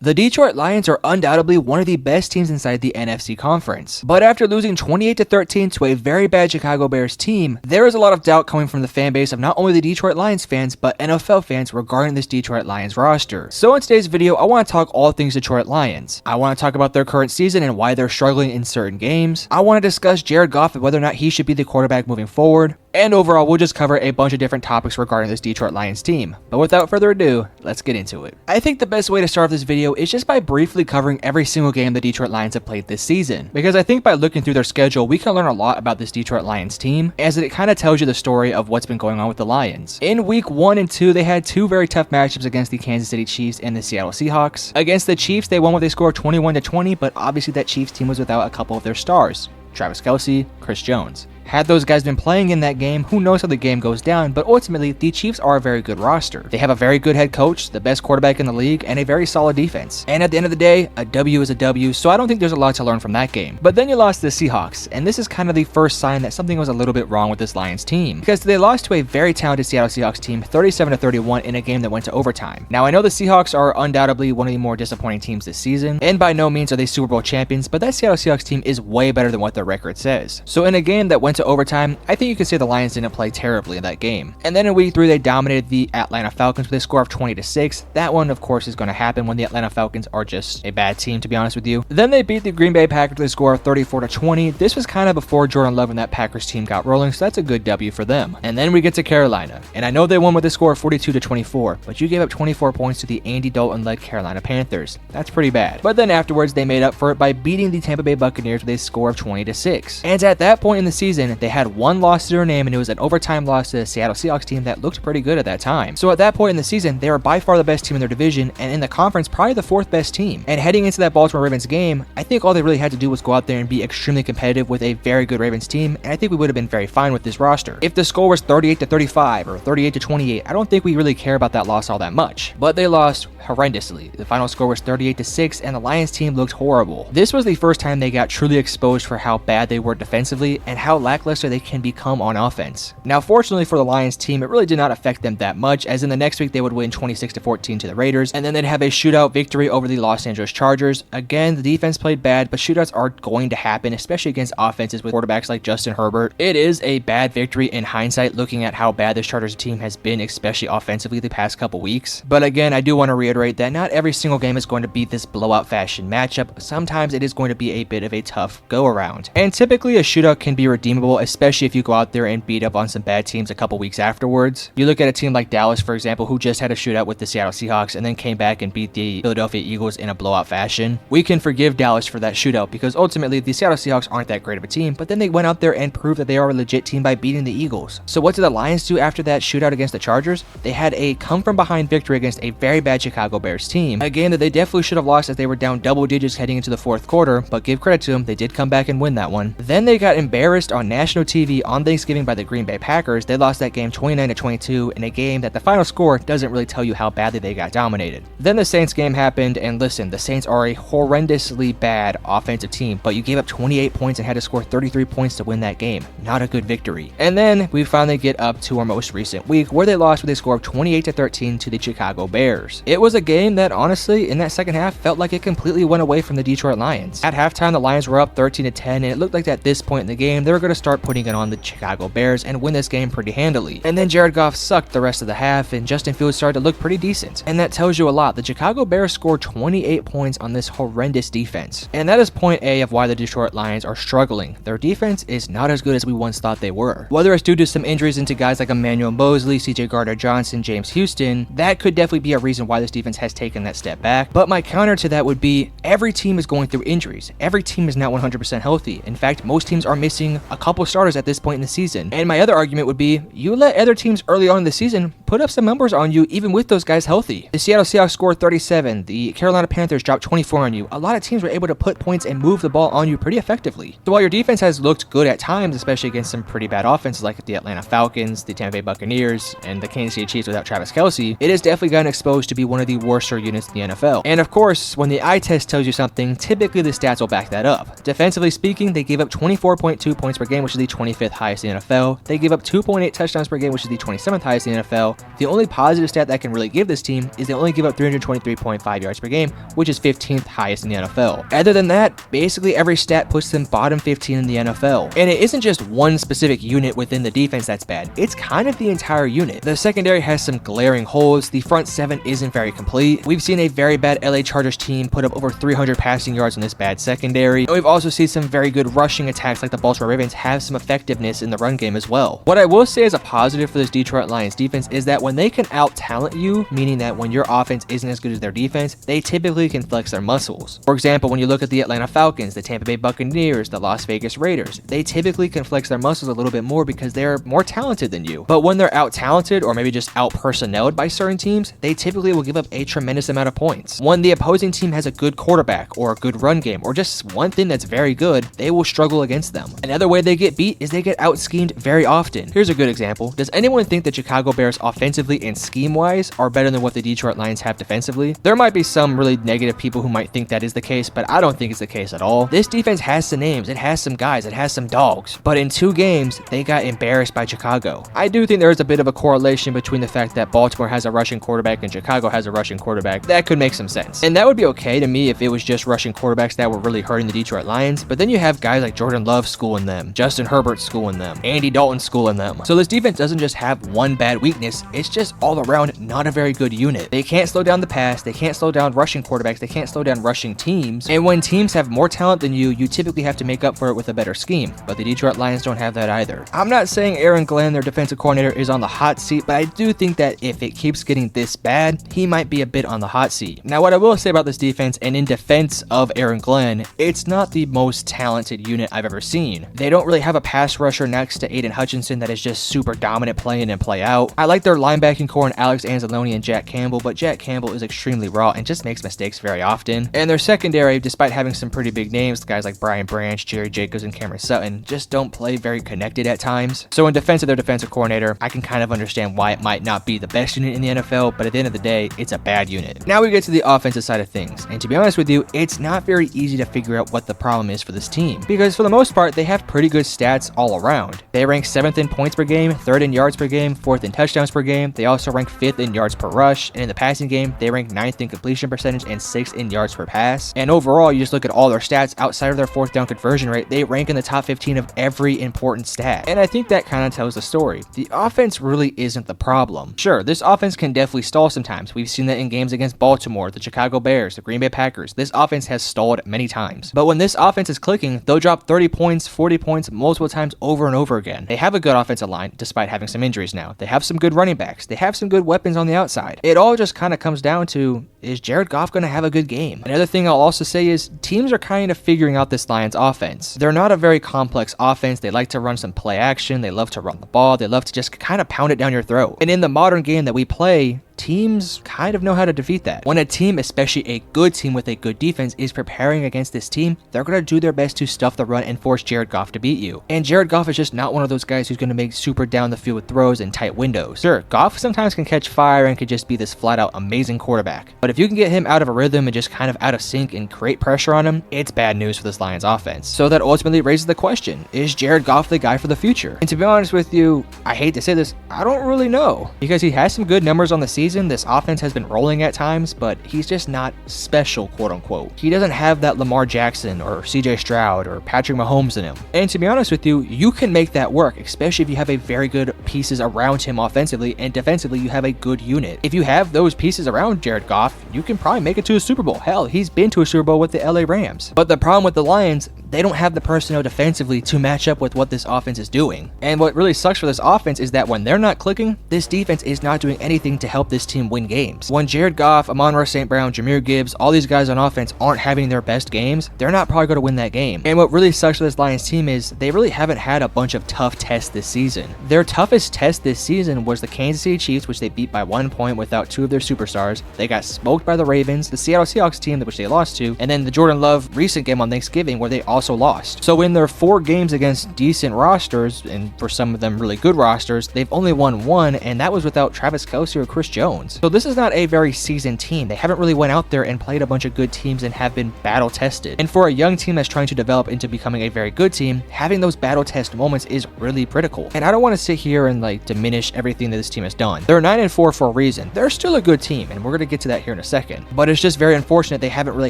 The Detroit Lions are undoubtedly one of the best teams inside the NFC conference, but after losing 28-13 to a very bad Chicago Bears team, there is a lot of doubt coming from the fan base of not only the Detroit Lions fans, but NFL fans regarding this Detroit Lions roster. So in today's video, I want to talk all things Detroit Lions. I want to talk about their current season and why they're struggling in certain games. I want to discuss Jared Goff and whether or not he should be the quarterback moving forward. And overall, we'll just cover a bunch of different topics regarding this Detroit Lions team. But without further ado, let's get into it. I think the best way to start this video is just by briefly covering every single game the Detroit Lions have played this season. Because I think by looking through their schedule, we can learn a lot about this Detroit Lions team, as it kind of tells you the story of what's been going on with the Lions. In week 1 and 2, they had two very tough matchups against the Kansas City Chiefs and the Seattle Seahawks. Against the Chiefs, they won with a score of 21-20, but obviously that Chiefs team was without a couple of their stars. Travis Kelce, Chris Jones. Had those guys been playing in that game, who knows how the game goes down, but ultimately, the Chiefs are a very good roster. They have a very good head coach, the best quarterback in the league, and a very solid defense. And at the end of the day, a W is a W, so I don't think there's a lot to learn from that game. But then you lost to the Seahawks, and this is kind of the first sign that something was a little bit wrong with this Lions team, because they lost to a very talented Seattle Seahawks team 37-31 in a game that went to overtime. Now, I know the Seahawks are undoubtedly one of the more disappointing teams this season, and by no means are they Super Bowl champions, but that Seattle Seahawks team is way better than what their record says. So in a game that went to overtime, I think you could say the Lions didn't play terribly in that game. And then in week 3, they dominated the Atlanta Falcons with a score of 20-6. That one, of course, is going to happen when the Atlanta Falcons are just a bad team, to be honest with you. Then they beat the Green Bay Packers with a score of 34-20. This was kind of before Jordan Love and that Packers team got rolling, so that's a good W for them. And then we get to Carolina. And I know they won with a score of 42-24, but you gave up 24 points to the Andy Dalton-led Carolina Panthers. That's pretty bad. But then afterwards, they made up for it by beating the Tampa Bay Buccaneers with a score of 20-6. And at that point in the season, they had one loss to their name, and it was an overtime loss to the Seattle Seahawks team that looked pretty good at that time. So at that point in the season, they were by far the best team in their division, and in the conference, probably the 4th best team. And heading into that Baltimore Ravens game, I think all they really had to do was go out there and be extremely competitive with a very good Ravens team, and I think we would have been very fine with this roster. If the score was 38-35 or 38-28, I don't think we really care about that loss all that much. But they lost horrendously. The final score was 38-6, and the Lions team looked horrible. This was the first time they got truly exposed for how bad they were defensively and how lackluster they can become on offense. Now, fortunately for the Lions team, it really did not affect them that much, as in the next week they would win 26-14 to the Raiders, and then they'd have a shootout victory over the Los Angeles Chargers. Again, the defense played bad, but shootouts are going to happen, especially against offenses with quarterbacks like Justin Herbert. It is a bad victory in hindsight, looking at how bad this Chargers team has been, especially offensively the past couple weeks. But again, I do want to reiterate that not every single game is going to be this blowout fashion matchup. Sometimes it is going to be a bit of a tough go-around. And typically a shootout can be redeemable, especially if you go out there and beat up on some bad teams a couple weeks afterwards. You look at a team like Dallas, for example, who just had a shootout with the Seattle Seahawks and then came back and beat the Philadelphia Eagles in a blowout fashion. We can forgive Dallas for that shootout because ultimately the Seattle Seahawks aren't that great of a team, but then they went out there and proved that they are a legit team by beating the Eagles. So what did the Lions do after that shootout against the Chargers? They had a come-from-behind victory against a very bad Chicago Bears team, a game that they definitely should have lost as they were down double digits heading into the 4th quarter, but give credit to them, they did come back and win that one. Then they got embarrassed on national TV on Thanksgiving by the Green Bay Packers. They lost that game 29-22 in a game that the final score doesn't really tell you how badly they got dominated. Then the Saints game happened, and listen, the Saints are a horrendously bad offensive team, but you gave up 28 points and had to score 33 points to win that game. Not a good victory. And then we finally get up to our most recent week, where they lost with a score of 28-13 to the Chicago Bears. It was a game that honestly, in that second half, felt like it completely went away from the Detroit Lions. At halftime, the Lions were up 13-10, and it looked like at this point in the game, they were going to start putting it on the Chicago Bears and win this game pretty handily. And then Jared Goff sucked the rest of the half, and Justin Fields started to look pretty decent. And that tells you a lot. The Chicago Bears scored 28 points on this horrendous defense. And that is point A of why the Detroit Lions are struggling. Their defense is not as good as we once thought they were. Whether it's due to some injuries into guys like Emmanuel Mosley, CJ Gardner-Johnson, James Houston, that could definitely be a reason why this defense has taken that step back. But my counter to that would be every team is going through injuries. Every team is not 100% healthy. In fact, most teams are missing a couple starters at this point in the season. And my other argument would be you let other teams early on in the season put up some numbers on you even with those guys healthy. The Seattle Seahawks scored 37. The Carolina Panthers dropped 24 on you. A lot of teams were able to put points and move the ball on you pretty effectively. So while your defense has looked good at times, especially against some pretty bad offenses like the Atlanta Falcons, the Tampa Bay Buccaneers, and the Kansas City Chiefs without Travis Kelce, it has definitely gotten exposed to be one of the worst units in the NFL. And of course, when the eye test tells you something, typically the stats will back that up. Defensively speaking, they gave up 24.2 points per game game, which is the 25th highest in the NFL. They give up 2.8 touchdowns per game, which is the 27th highest in the NFL. The only positive stat that I can really give this team is they only give up 323.5 yards per game, which is 15th highest in the NFL. Other than that, basically every stat puts them bottom 15 in the NFL. And it isn't just one specific unit within the defense that's bad, it's kind of the entire unit. The secondary has some glaring holes, the front seven isn't very complete. We've seen a very bad LA Chargers team put up over 300 passing yards on this bad secondary. And we've also seen some very good rushing attacks like the Baltimore Ravens have some effectiveness in the run game as well. What I will say as a positive for this Detroit Lions defense is that when they can out-talent you, meaning that when your offense isn't as good as their defense, they typically can flex their muscles. For example, when you look at the Atlanta Falcons, the Tampa Bay Buccaneers, the Las Vegas Raiders, they typically can flex their muscles a little bit more because they're more talented than you. But when they're out-talented or maybe just out-personneled by certain teams, they typically will give up a tremendous amount of points. When the opposing team has a good quarterback or a good run game or just one thing that's very good, they will struggle against them. Another way they get beat is they get out-schemed very often. Here's a good example. Does anyone think the Chicago Bears offensively and scheme-wise are better than what the Detroit Lions have defensively? There might be some really negative people who might think that is the case, but I don't think it's the case at all. This defense has some names, it has some guys, it has some dogs, but in 2 games, they got embarrassed by Chicago. I do think there is a bit of a correlation between the fact that Baltimore has a rushing quarterback and Chicago has a rushing quarterback. That could make some sense. And that would be okay to me if it was just rushing quarterbacks that were really hurting the Detroit Lions, but then you have guys like Jordan Love schooling them, Justin Herbert schooling them, Andy Dalton schooling them. So this defense doesn't just have one bad weakness, it's just all around not a very good unit. They can't slow down the pass, they can't slow down rushing quarterbacks, they can't slow down rushing teams, and when teams have more talent than you typically have to make up for it with a better scheme, but the Detroit Lions don't have that either. I'm not saying Aaron Glenn, their defensive coordinator, is on the hot seat, but I do think that if it keeps getting this bad, he might be a bit on the hot seat. Now, what I will say about this defense, and in defense of Aaron Glenn, it's not the most talented unit I've ever seen. They don't really have a pass rusher next to Aiden Hutchinson that is just super dominant play in and play out. I like their linebacking core in Alex Anzalone and Jack Campbell, but Jack Campbell is extremely raw and just makes mistakes very often. And their secondary, despite having some pretty big names, guys like Brian Branch, Jerry Jacobs, and Cameron Sutton, just don't play very connected at times. So in defense of their defensive coordinator, I can kind of understand why it might not be the best unit in the NFL, but at the end of the day, it's a bad unit. Now we get to the offensive side of things, and to be honest with you, it's not very easy to figure out what the problem is for this team, because for the most part, they have pretty good stats all around. They rank 7th in points per game, 3rd in yards per game, 4th in touchdowns per game. They also rank 5th in yards per rush, and in the passing game, they rank 9th in completion percentage and 6th in yards per pass. And overall, you just look at all their stats outside of their 4th down conversion rate, they rank in the top 15 of every important stat. And I think that kind of tells the story. The offense really isn't the problem. Sure, this offense can definitely stall sometimes. We've seen that in games against Baltimore, the Chicago Bears, the Green Bay Packers. This offense has stalled many times. But when this offense is clicking, they'll drop 30 points, 40 points multiple times over and over again. They have a good offensive line, despite having some injuries now. They have some good running backs. They have some good weapons on the outside. It all just kind of comes down to, is Jared Goff going to have a good game? Another thing I'll also say is teams are kind of figuring out this Lions offense. They're not a very complex offense. They like to run some play action. They love to run the ball. They love to just kind of pound it down your throat. And in the modern game that we play, teams kind of know how to defeat that. When a team, especially a good team with a good defense, is preparing against this team, they're going to do their best to stuff the run and force Jared Goff to beat you. And Jared Goff is just not one of those guys who's going to make super down the field throws in tight windows. Sure, Goff sometimes can catch fire and could just be this flat out amazing quarterback. But if you can get him out of a rhythm and just kind of out of sync and create pressure on him, it's bad news for this Lions offense. So that ultimately raises the question, is Jared Goff the guy for the future? And to be honest with you, I hate to say this, I don't really know. Because he has some good numbers on the season, this offense has been rolling at times, but he's just not special, quote unquote. He doesn't have that Lamar Jackson or CJ Stroud or Patrick Mahomes in him. And to be honest with you, you can make that work, especially if you have a very good pieces around him offensively, and defensively you have a good unit. If you have those pieces around Jared Goff, you can probably make it to a Super Bowl. Hell, he's been to a Super Bowl with the LA Rams. But the problem with the Lions, they don't have the personnel defensively to match up with what this offense is doing. And what really sucks for this offense is that when they're not clicking, this defense is not doing anything to help this team win games. When Jared Goff, Amon-Ra St. Brown, Jahmyr Gibbs, all these guys on offense aren't having their best games, they're not probably going to win that game. And what really sucks for this Lions team is they really haven't had a bunch of tough tests this season. Their toughest test this season was the Kansas City Chiefs, which they beat by 1 point without 2 of their superstars. They got smoked by the Ravens, the Seattle Seahawks team, which they lost to, and then the Jordan Love recent game on Thanksgiving, where they also also lost. So in their 4 games against decent rosters, and for some of them really good rosters, they've only won 1, and that was without Travis Kelce or Chris Jones. So this is not a very seasoned team. They haven't really went out there and played a bunch of good teams and have been battle tested. And for a young team that's trying to develop into becoming a very good team, having those battle test moments is really critical. And I don't want to sit here and like diminish everything that this team has done. They're 9-4 for a reason. They're still a good team, and we're going to get to that here in a second. But it's just very unfortunate they haven't really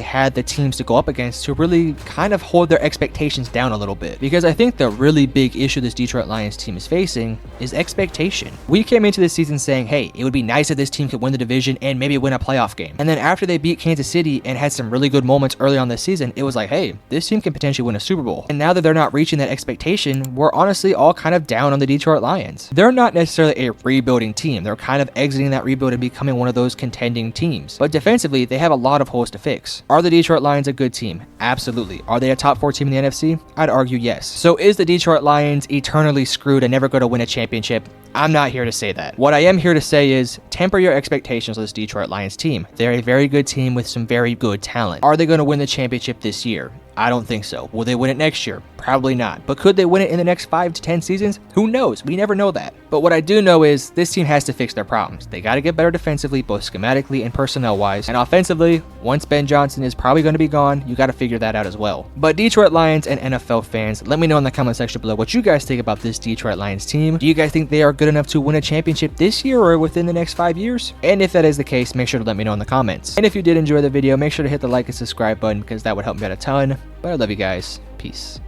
had the teams to go up against to really kind of hold their expectations down a little bit. Because I think the really big issue this Detroit Lions team is facing is expectation. We came into this season saying, hey, it would be nice if this team could win the division and maybe win a playoff game. And then after they beat Kansas City and had some really good moments early on this season, it was like, hey, this team can potentially win a Super Bowl. And now that they're not reaching that expectation, we're honestly all kind of down on the Detroit Lions. They're not necessarily a rebuilding team. They're kind of exiting that rebuild and becoming one of those contending teams. But defensively, they have a lot of holes to fix. Are the Detroit Lions a good team? Absolutely. Are they a top 4 team in the NFC? I'd argue yes. So is the Detroit Lions eternally screwed and never going to win a championship? I'm not here to say that. What I am here to say is temper your expectations of this Detroit Lions team. They're a very good team with some very good talent. Are they going to win the championship this year? I don't think so. Will they win it next year? Probably not. But could they win it in the next 5 to 10 seasons? Who knows? We never know that. But what I do know is this team has to fix their problems. They got to get better defensively, both schematically and personnel-wise. And offensively, once Ben Johnson is probably going to be gone, you got to figure that out as well. But Detroit Lions and NFL fans, let me know in the comment section below what you guys think about this Detroit Lions team. Do you guys think they are good enough to win a championship this year or within the next 5 years? And if that is the case, make sure to let me know in the comments. And if you did enjoy the video, make sure to hit the like and subscribe button because that would help me out a ton. But I love you guys. Peace.